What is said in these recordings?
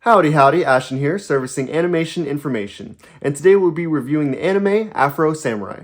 Howdy howdy, Ashton here, servicing animation information, and today we'll be reviewing the anime Afro Samurai.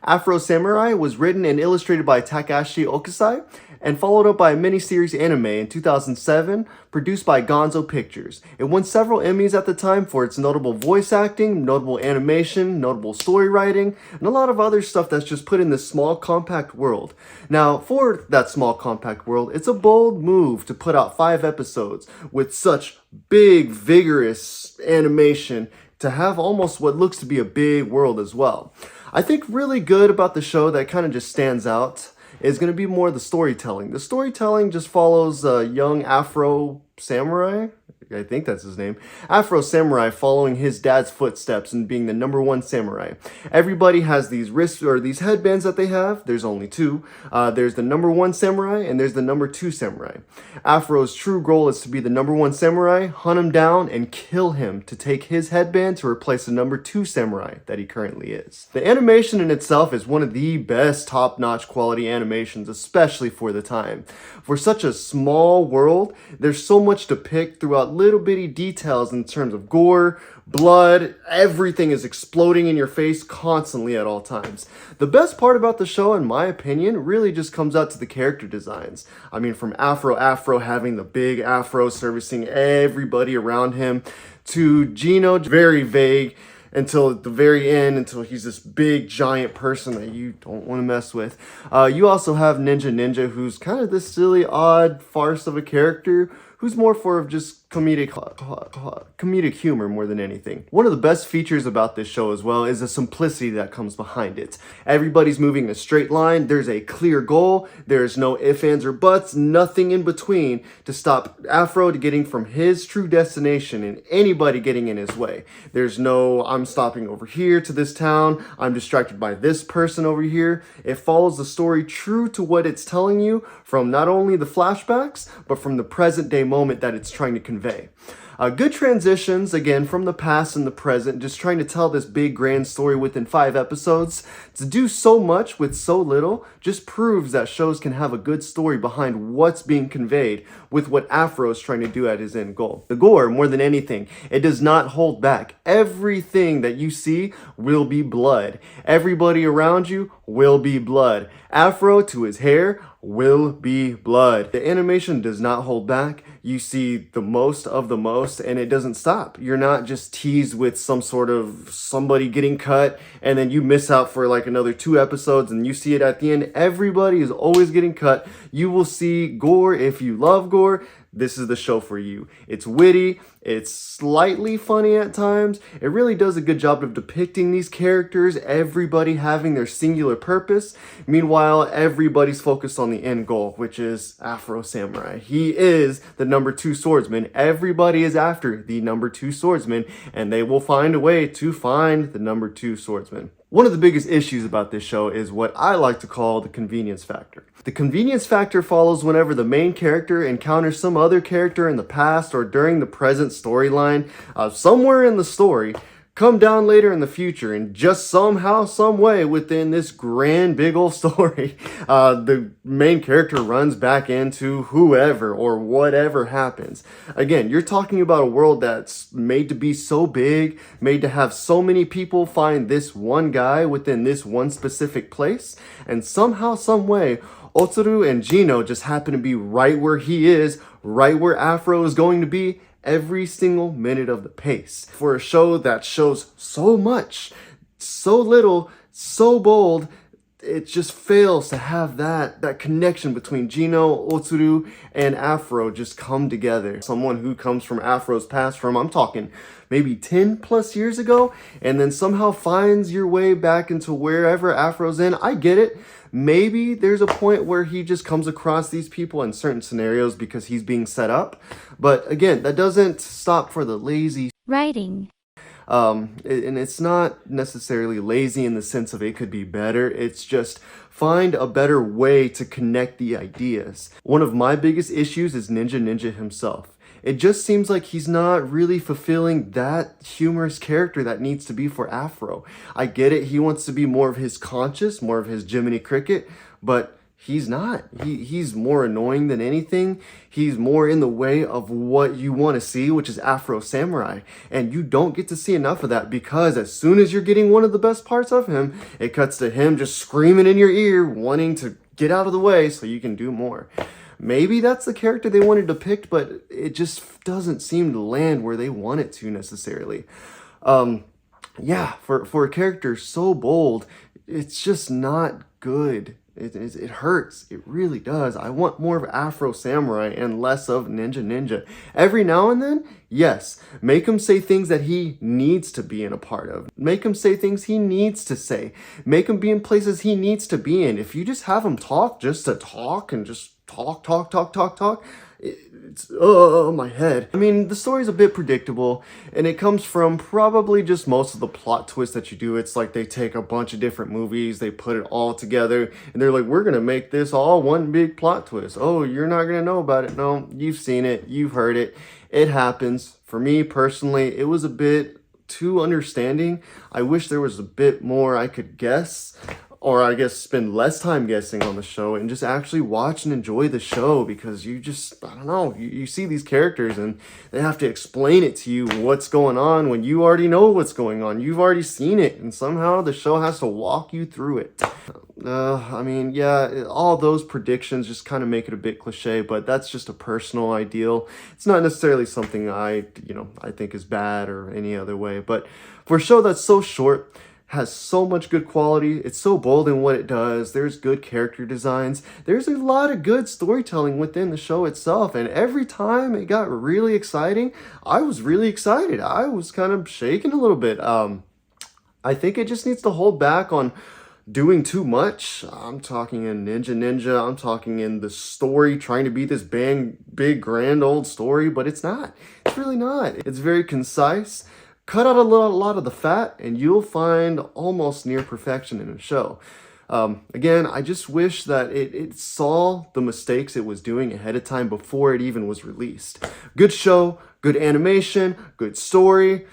Afro Samurai was written and illustrated by Takashi Okasai, and followed up by a miniseries anime in 2007, produced by Gonzo Pictures. It won several Emmys at the time for its notable voice acting, notable animation, notable story writing, and a lot of other stuff that's just put in this small compact world. Now, for that small compact world, it's a bold move to put out 5 episodes with such big, vigorous animation to have almost what looks to be a big world as well. I think really good about the show that kind of just stands out is going to be more the storytelling. The storytelling just follows a young Afro samurai. I think that's his name. Afro samurai following his dad's footsteps and being the #1 samurai. Everybody has these wrist or these headbands that they have. There's only 2. There's the #1 samurai and there's the #2 samurai. Afro's true goal is to be the #1 samurai, hunt him down, and kill him to take his headband to replace the #2 samurai that he currently is. The animation in itself is one of the best top-notch quality animations, especially for the time. For such a small world, there's so much to pick throughout little bitty details in terms of gore, blood, everything is exploding in your face constantly at all times. The best part about the show, in my opinion, really just comes out to the character designs. I mean, from Afro having the big afro servicing everybody around him, to Gino, very vague, until at the very end, until he's this big giant person that you don't want to mess with. You also have Ninja, who's kind of this silly, odd farce of a character, who's more for of just comedic humor more than anything. One of the best features about this show as well is the simplicity that comes behind it. Everybody's moving a straight line, there's a clear goal, there's no ifs, ands, or buts, nothing in between to stop Afro to getting from his true destination and anybody getting in his way. There's no, I'm stopping over here to this town, I'm distracted by this person over here. It follows the story true to what it's telling you from not only the flashbacks, but from the present day moment that it's trying to convey. Good transitions, again, from the past and the present, just trying to tell this big grand story within 5 episodes. To do so much with so little just proves that shows can have a good story behind what's being conveyed with what Afro is trying to do at his end goal. The gore, more than anything, it does not hold back. Everything that you see will be blood. Everybody around you will be blood. Afro to his hair will be blood. The animation does not hold back. You see the most of the most, and it doesn't stop. You're not just teased with some sort of somebody getting cut and then you miss out for like another 2 episodes and you see it at the end. Everybody is always getting cut. You will see gore if you love gore. This is the show for you. It's witty, it's slightly funny at times. It really does a good job of depicting these characters, everybody having their singular purpose. Meanwhile, everybody's focused on the end goal, which is Afro Samurai. He is the #2 swordsman. Everybody is after the #2 swordsman, and they will find a way to find the #2 swordsman. One of the biggest issues about this show is what I like to call the convenience factor. The convenience factor follows whenever the main character encounters some other character in the past or during the present storyline, somewhere in the story, come down later in the future, and just somehow, some way within this grand big old story, the main character runs back into whoever or whatever happens. Again, you're talking about a world that's made to be so big, made to have so many people find this one guy within this one specific place, and somehow, some way, Otsuru and Gino just happen to be right where he is, right where Afro is going to be, every single minute of the pace. For a show that shows so much, so little, so bold, it just fails to have that connection between Gino, Otsuru, and Afro just come together. Someone who comes from Afro's past from, I'm talking, maybe 10 plus years ago, and then somehow finds your way back into wherever Afro's in. I get it. Maybe there's a point where he just comes across these people in certain scenarios because he's being set up. But again, that doesn't stop for the lazy writing. And it's not necessarily lazy in the sense of it could be better. It's just find a better way to connect the ideas. One of my biggest issues is Ninja himself. It just seems like he's not really fulfilling that humorous character that needs to be for Afro. I get it, he wants to be more of his conscious, more of his Jiminy Cricket, but he's not. He's more annoying than anything. He's more in the way of what you want to see, which is Afro Samurai. And you don't get to see enough of that because as soon as you're getting one of the best parts of him, it cuts to him just screaming in your ear, wanting to get out of the way so you can do more. Maybe that's the character they wanted to depict, but it just doesn't seem to land where they want it to necessarily. Yeah, for a character so bold, it's just not good. It hurts. It really does. I want more of Afro Samurai and less of Ninja. Every now and then, yes, make him say things that he needs to be in a part of. Make him say things he needs to say. Make him be in places he needs to be in. If you just have him talk just to talk and just talk, it's my head. I mean, the story's a bit predictable, and it comes from probably just most of the plot twists that you do. It's like they take a bunch of different movies, they put it all together, and they're like, we're gonna make this all one big plot twist. Oh, you're not gonna know about it. No, you've seen it, you've heard it. It happens. For me personally, it was a bit too understanding. I wish there was a bit more I could guess, or I guess spend less time guessing on the show and just actually watch and enjoy the show, because you just, I don't know, you see these characters and they have to explain it to you what's going on when you already know what's going on. You've already seen it, and somehow the show has to walk you through it. I mean, yeah, all those predictions just kind of make it a bit cliche, but that's just a personal ideal. It's not necessarily something I think is bad or any other way, but for a show that's so short, has so much good quality, it's so bold in what it does, there's good character designs, there's a lot of good storytelling within the show itself, and every time it got really exciting, I was really excited. I was kind of shaking a little bit. I think it just needs to hold back on doing too much. I'm talking in Ninja, I'm talking in the story, trying to be this big, grand old story, but it's not. It's really not. It's very concise. Cut out a lot of the fat, and you'll find almost near perfection in a show. Again, I just wish that it saw the mistakes it was doing ahead of time before it even was released. Good show, good animation, good story,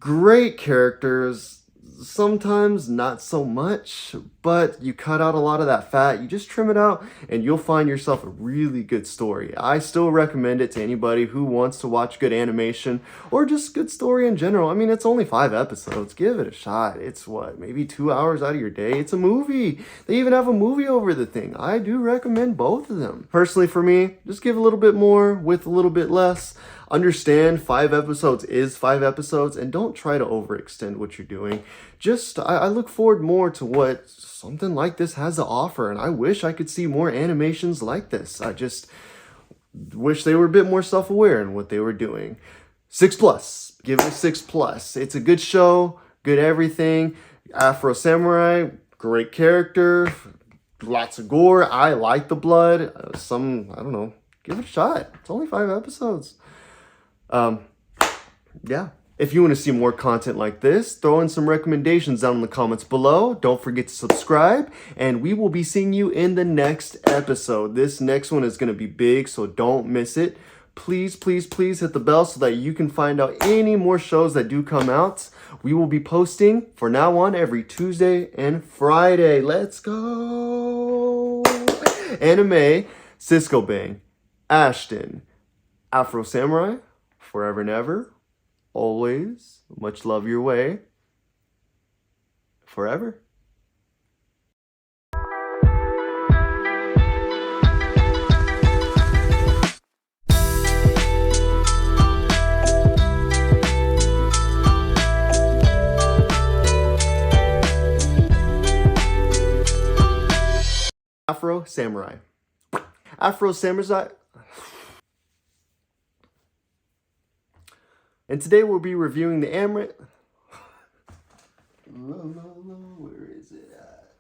great characters. Sometimes not so much, but you cut out a lot of that fat, you just trim it out, and you'll find yourself a really good story. I still recommend it to anybody who wants to watch good animation or just good story in general. I mean, it's only 5 episodes. Give it a shot. It's what, maybe 2 hours out of your day? It's a movie. They even have a movie over the thing. I do recommend both of them. Personally, for me, just give a little bit more with a little bit less. Understand 5 episodes is 5 episodes, and don't try to overextend what you're doing. Just, I look forward more to what something like this has to offer, and I wish I could see more animations like this. I just wish they were a bit more self-aware in what they were doing. 6+. Give it a 6+. It's a good show, good everything. Afro Samurai, great character, lots of gore. I like the blood. I don't know, give it a shot. It's only 5 episodes. Yeah. If you want to see more content like this, throw in some recommendations down in the comments below. Don't forget to subscribe, and we will be seeing you in the next episode. This next one is going to be big, so don't miss it. Please hit the bell so that you can find out any more shows that do come out. We will be posting from now on every Tuesday and Friday. Let's go! Anime, Cisco Bang, Ashton, Afro Samurai, forever and ever, always, much love your way, forever. Afro Samurai. Afro Samurai. And today we'll be reviewing the anime. Where is it at?